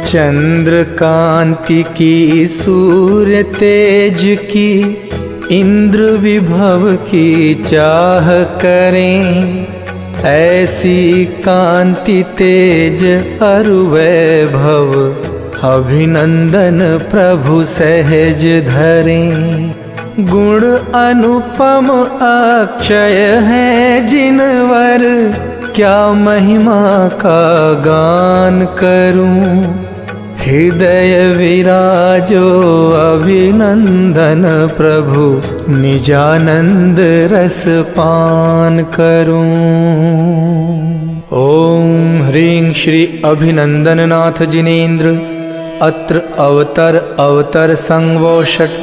चंद्र कांति की सूर्य तेज की इंद्र विभव की चाह करें, ऐसी कांति तेज अरु वैभव अभिनंदन प्रभु सहज धरें। गुण अनुपम अक्षय है जिनवर, क्या महिमा का गान करूं। हृदय विराजो अभिनंदन प्रभु, निजानंद रस पान करूं। ओम ह्रीं श्री अभिनंदननाथ जिनेन्द्र, अत्र अवतर संवोषट।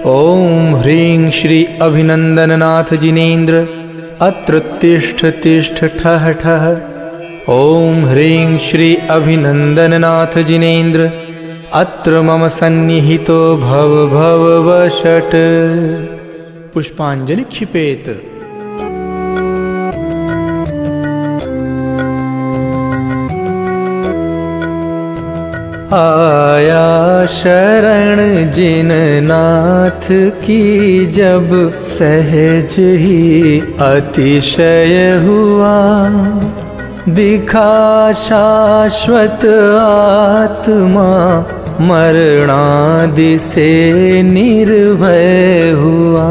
ओम ह्रीं श्री अभिनंदननाथ जिनेन्द्र, अत्र तिष्ठ तिष्ठ ठः ठः। ओम ह्रीं श्री अभिनंदननाथ जिनेन्द्र, अत्र मम सन्निहितो भव भव वषट्। पुष्पांजलि क्षिपेत। आया शरण जिन नाथ की जब, सहज ही अतिशय हुआ। दिखा शाश्वत आत्मा, मरणादि से निर्भय हुआ।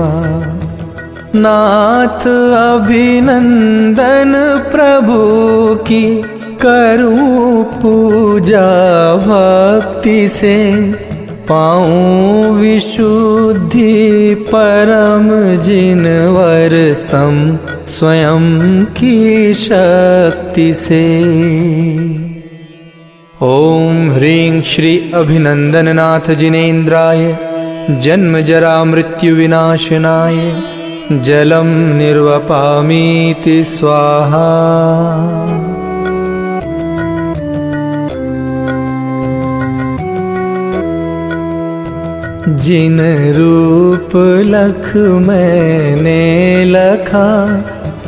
नाथ अभिनंदन प्रभु की, करूं पूजा भक्ति से। पाऊं विशुद्धि परम जिनवर सम, स्वयं की शक्ति से। ओम ह्रीं श्री अभिनंदननाथ जिनेन्द्राय, जन्म जरा मृत्यु विनाशनाय, जलम निर्वपामीति स्वाहा। जिन रूप लख मैंने लखा,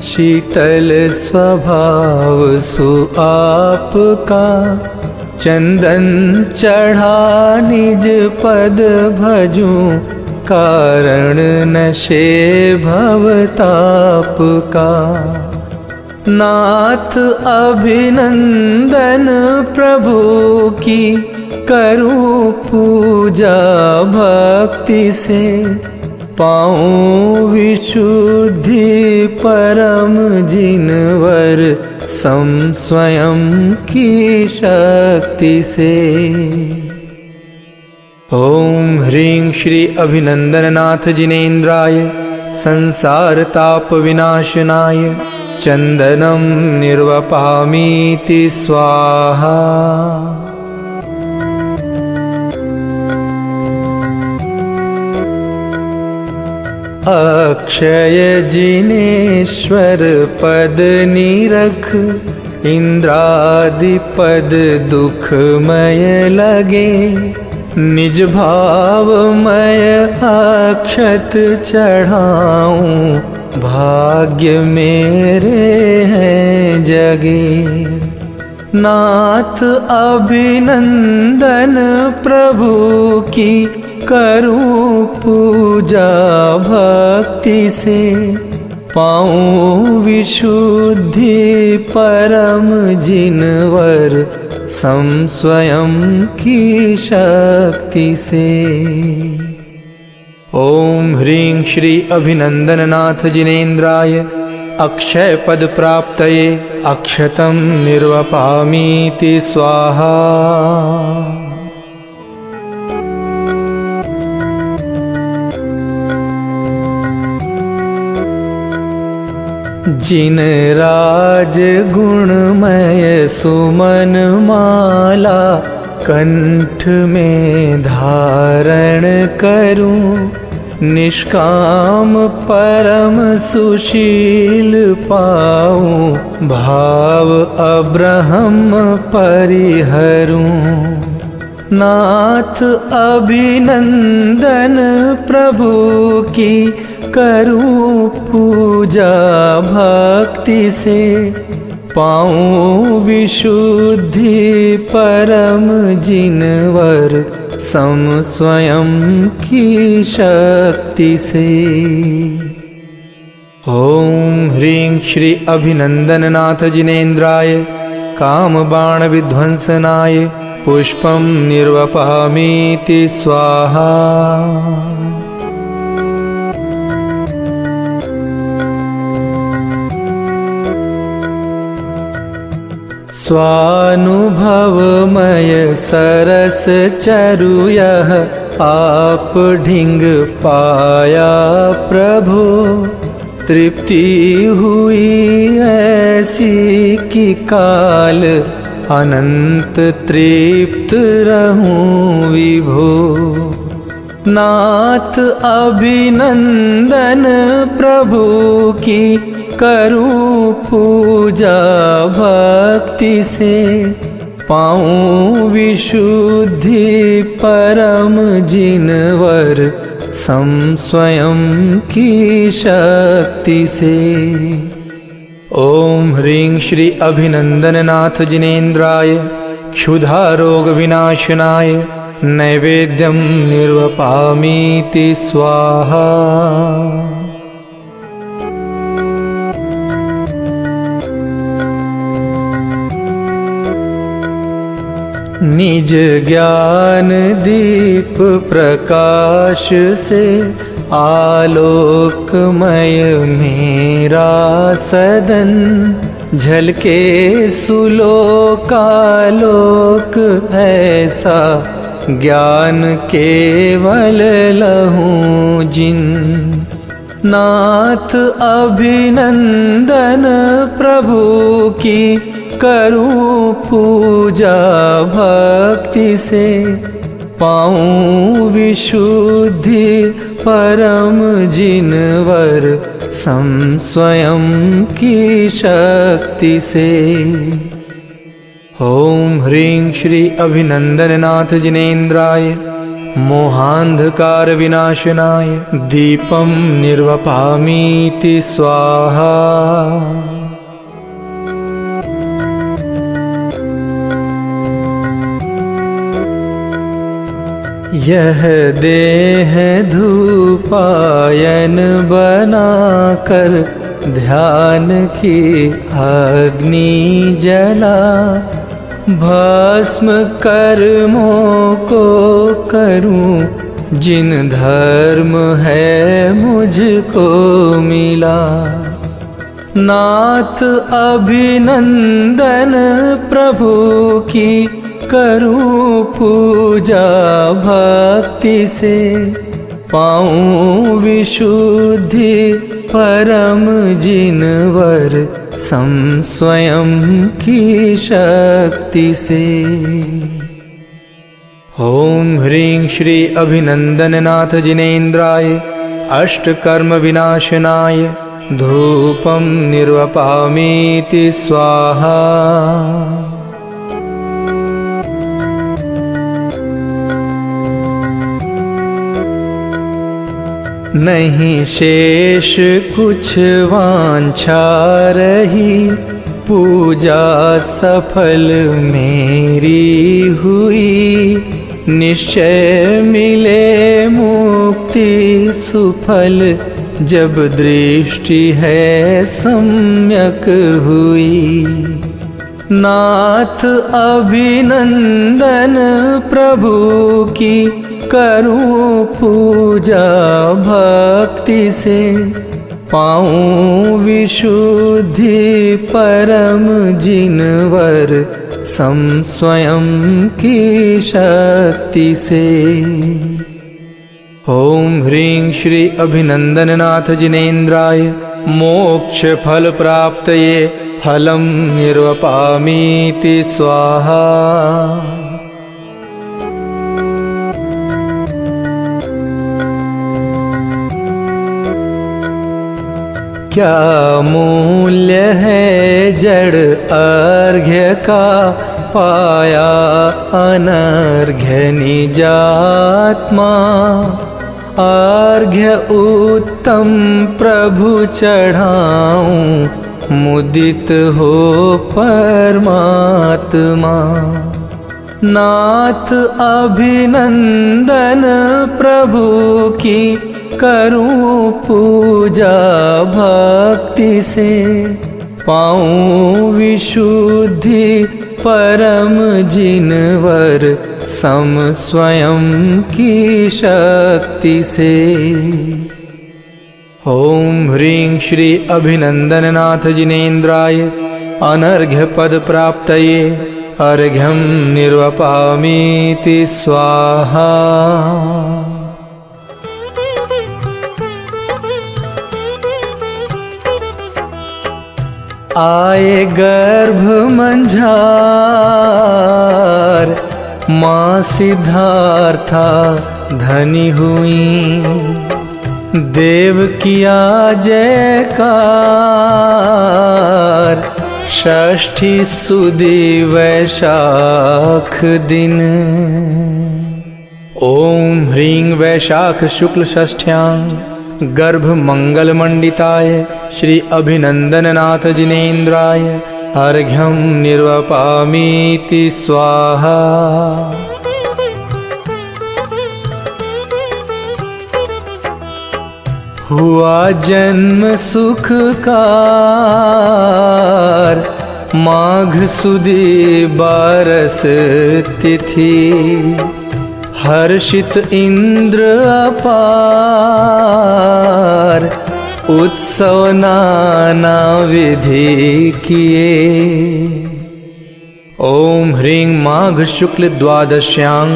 शीतल स्वभाव सु आपका। चंदन चढ़ा निज पद भजूं, कारण नशे भवताप का। नाथ अभिनंदन प्रभु की, करूं पूजा भक्ति से। पाऊं विशुद्धि परम जिनवर सम, स्वयं की शक्ति से। ओम ह्रीं श्री अभिनंदननाथ जिनेन्द्राय, संसार ताप विनाशनाय, चंदनम निर्वपामीति स्वाहा। अक्षय जिनेश्वर पद निरख, इंद्रादि पद दुखमय लगे। निज भावमय अक्षत चढ़ाऊं, भाग्य मेरे हैं जगे। नाथ अभिनंदन प्रभु की, करूं पूजा भक्ति से। पाऊं विशुद्धि परम जिनवर सम, स्वयं की शक्ति से। ओम ह्रीं श्री अभिनंदननाथ जिनेन्द्राय, अक्षय पद प्राप्तये अक्षतम निर्वपामीति स्वाहा। जिन राज गुणमय सुमन माला, कंठ में धारण करूं। निष्काम परम सुशील पाऊं, भाव अब्रह्म परिहरूं। नाथ अभिनंदन प्रभु की, करूं पूजा भक्ति से, पाऊं विशुद्धि परम जिनवर सम स्वयं की शक्ति से। ओम ह्रीं श्री अभिनंदननाथ जिनेन्द्राय कामबाण विध्वंसनाय पुष्पं निर्वपामीति स्वाहा। स्वानुभवमय सरस चरु यह आप ढिंग पाया प्रभु, तृप्ति हुई ऐसी कि काल अनंत तृप्त रहूं विभो। नाथ अभिनंदन प्रभु की करूं पूजा भक्ति से, पाऊं विशुद्धि परम जिनवर सम स्वयं की शक्ति से। ओम ह्रीं श्री अभिनंदननाथ जिनेन्द्राय क्षुधा रोग विनाशनाय नैवेद्यं निर्वपामीति स्वाहा। निज ज्ञान दीप प्रकाश से आलोकमय मेरा सदन, झलके सुलोकालोक ऐसा ज्ञान केवल लहूं जिन। नाथ अभिनंदन प्रभु की करूं पूजा भक्ति से, पाऊं विशुद्धि परम जिनवर सम स्वयं की शक्ति से। ओम ह्रीं श्री अभिनंदननाथ जिनेन्द्राय मोहांधकार विनाशनाय दीपं निर्वपामीति स्वाहा। यह देह धूपायन बनाकर ध्यान की अग्नि जला, भस्म कर्मों को करूं जिन धर्म है मुझको मिला। नाथ अभिनंदन प्रभु की करूं पूजा भक्ति से, पाऊं विशुद्धि परम जिनवर सम स्वयं की शक्ति से। ओम ह्रीं श्री अभिनंदननाथ जिनेन्द्राय अष्टकर्म विनाशनाय धूपं निर्वपामीति स्वाहा। नहीं शेष कुछ वांछा रही, पूजा सफल मेरी हुई। निश्चय मिले मुक्ति सुफल, जब दृष्टि है सम्यक हुई। नाथ अभिनंदन प्रभु की करूं पूजा भक्ति से, पाऊं विशुद्धि परम जिनवर सम स्वयं की शक्ति से। ओम ह्रीं श्री अभिनंदननाथ जिनेन्द्राय मोक्ष फल प्राप्तये फलं निर्वपामीति स्वाहा। क्या मूल्य है जड़ अर्घ्य का, पाया अनर्घ्य निजात्मा। अर्घ्य उत्तम प्रभु चढ़ाऊं, मुदित हो परमात्मा। नाथ अभिनंदन प्रभु की करूं पूजा भक्ति से, पाऊं विशुद्धि परम जिनवर सम स्वयं की शक्ति से। ओम ह्रीं श्री अभिनंदननाथ जिनेन्द्राय अनर्घ्य पद प्राप्तये अर्घ्यं निर्वपामीति स्वाहा। आए गर्भ मंझार माँ सिद्धार्था धनी हुई, देव किया जयकार षष्ठी सुदी वैशाख दिन। ओम ह्रीं वैशाख शुक्ल षष्ठ्यां गर्भ मंगल मंडिताय श्री अभिनंदननाथ जिनेन्द्राय अर्घ्यं निर्वपामीति स्वाहा। हुआ जन्म सुखकार माघ सुदी 12 तिथि, हर्षित इंद्र अपार उत्सव नाना विधि किए। ओम ह्रीं माघ शुक्ल द्वादश्यां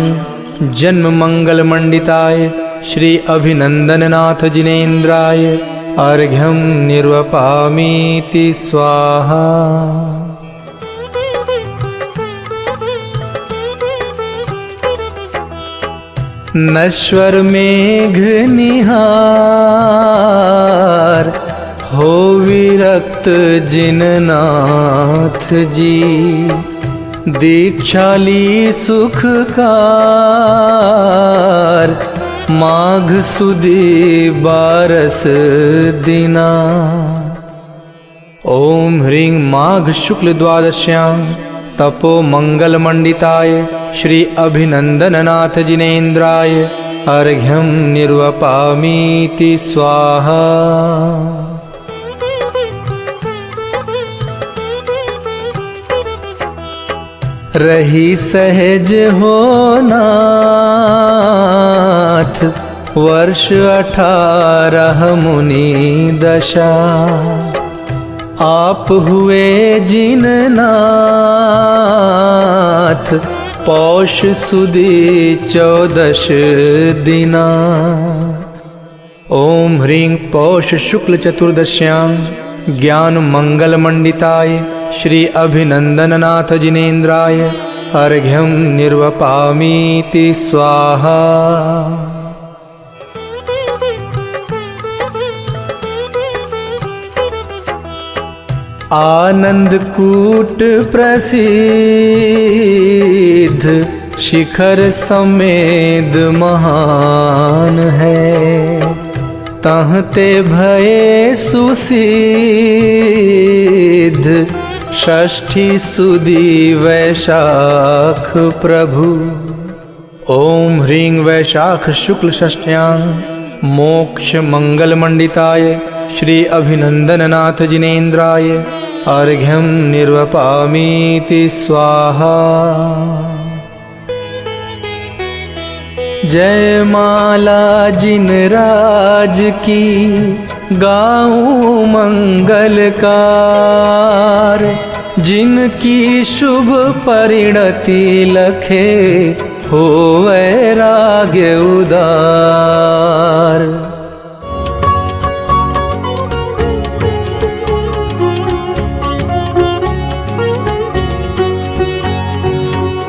जन्म मंगल मंडिताय श्री अभिनंदननाथ जिनेन्द्राय अर्घ्यं निर्वपामीति स्वाहा। नश्वर मेघ निहार हो विरक्त जिननाथ जी, दीक्षाली सुखकार माघ सुदी 12 दिना। ओम ह्रीं माघ शुक्ल द्वादश्यां तपो मंगल मंडिताय श्री अभिनंदननाथ जिनेन्द्राय अर्घ्यं निर्वपामीति स्वाहा। रही सहज हो नाथ वर्ष 18 मुनि दशा, आप हुए जिननाथ पौष सुदी 14 दिना। ओम ह्रीं पौष शुक्ल चतुर्दश्यां ज्ञान मंगल मंडिताय श्री अभिनंदननाथ जिनेन्द्राय अर्घ्यं निर्वपामीति स्वाहा। आनंद कूट प्रसिद्ध शिखर समेद महान है, तहते भये सुसिद्ध षष्ठी सुदी वैशाख प्रभु। ओम ह्रीं वैशाख शुक्ल षष्ठ्यां मोक्ष मंगल मंडिताय श्री अभिनंदननाथ जिनेन्द्राय अर्घ्यं निर्वपामीति स्वाहा। जय माला जिनराज की गाऊं मंगलकार, जिनकी शुभ परिणति लखे हो वैराग्य उदार।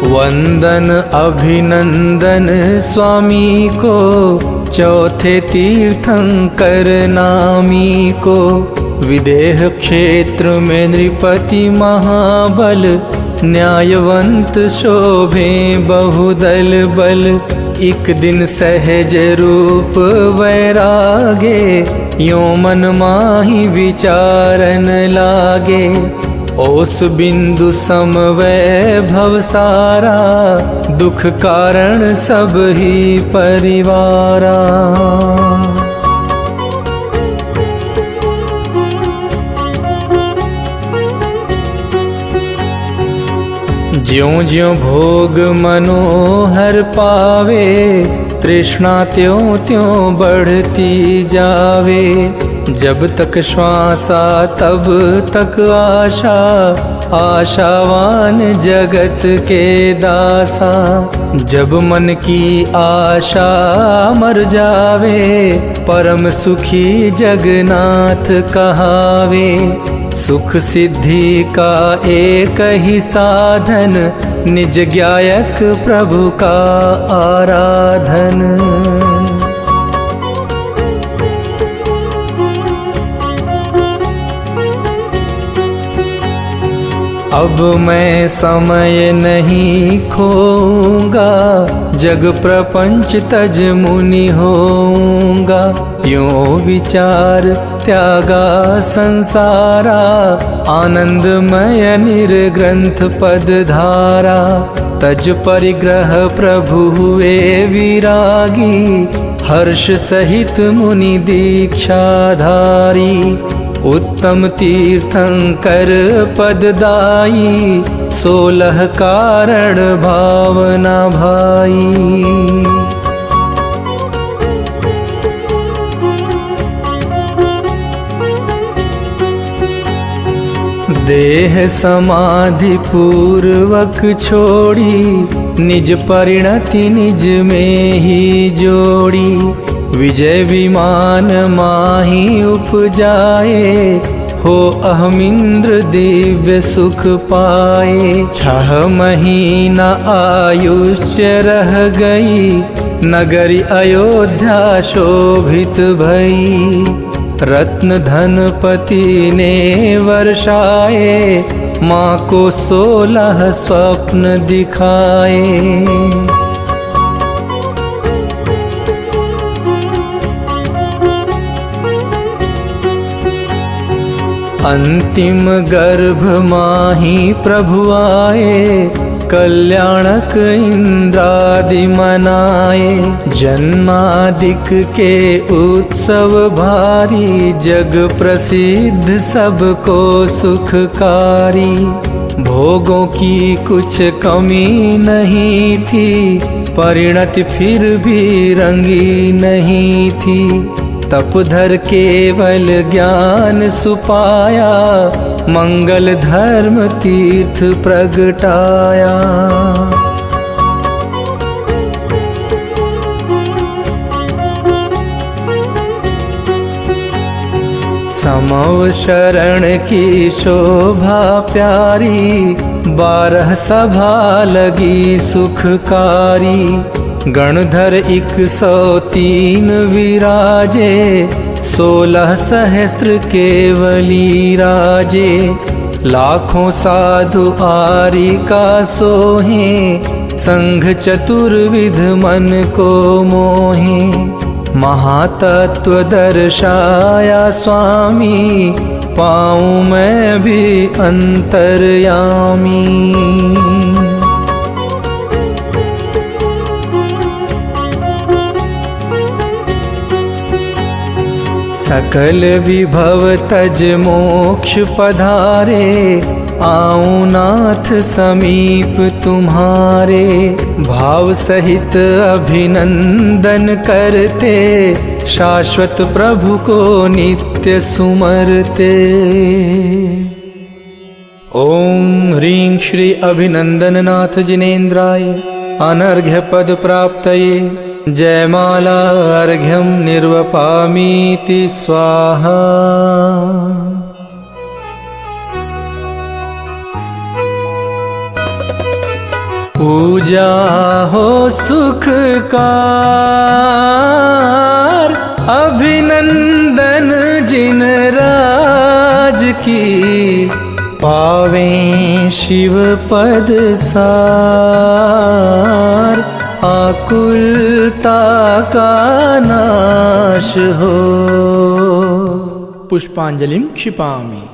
वंदन अभिनंदन स्वामी को, चौथे तीर्थंकर नामी को, विदेह क्षेत्र में नृपति महाबल, न्यायवंत शोभे बहुदल बल, एक दिन सहज रूप वैरागे, यो मन माही विचारन लागे। ओस बिंदु सम वैभव सारा, दुख कारण सब ही परिवारा। ज्यों ज्यों भोग मनोहर पावे, तृष्णा त्यों त्यों बढ़ती जावे। जब तक श्वासा तब तक आशा, आशावान जगत के दासा। जब मन की आशा मर जावे, परम सुखी जगन्नाथ कहावे। सुख सिद्धि का एक ही साधन, निज ज्ञायक प्रभु का आराधन। अब मैं समय नहीं खोऊंगा, जग प्रपंच तज मुनि होऊंगा। यों विचार त्यागा संसारा, आनंदमय निर्ग्रंथ पद धारा। तज परिग्रह प्रभु हुए विरागी, हर्ष सहित मुनि दीक्षाधारी। उत्तम तीर्थंकर पददाई, 16 कारण भावना भाई। देह समाधि पूर्वक छोड़ी, निज परिणति निज में ही जोड़ी। विजय विमान माही उपजाए, हो अहमिंद्र दिव्य सुख पाए। 6 महीना आयुष्य रह गई, नगरी अयोध्या शोभित भई। रत्न धनपति ने वर्षाए, माँ को 16 स्वप्न दिखाए। अंतिम गर्भ माही प्रभु आए, कल्याणक इंद्रादि मनाए। जन्मादिक के उत्सव भारी, जग प्रसिद्ध सबको सुखकारी। भोगों की कुछ कमी नहीं थी, परिणति फिर भी रंगी नहीं थी। तपधर केवल ज्ञान सुपाया, मंगल धर्म तीर्थ प्रगटाया। समव शरण की शोभा प्यारी, 12 सभा लगी सुखकारी। गणधर 103 विराजे, 16 सहस्त्र केवली राजे। लाखों साधु आरी का सोहे, संघ चतुर्विध मन को मोहे। महातत्व दर्शाया स्वामी, पाऊं मैं भी अंतर्यामी। सकल विभव तज मोक्ष पधारे, आऊं नाथ समीप तुम्हारे। भाव सहित अभिनंदन करते, शाश्वत प्रभु को नित्य सुमरते। ओम ह्रीं श्री अभिनंदननाथ जिनेन्द्राय अनर्घ्य पद प्राप्तये। जयमाला अर्घ्यं निर्वपामीति स्वाहा। पूजा हो सुखकार, अभिनंदन जिन राज की। पावें शिव पद सार, आकुलता का नाश हो। पुष्पांजलिं क्षिपामि।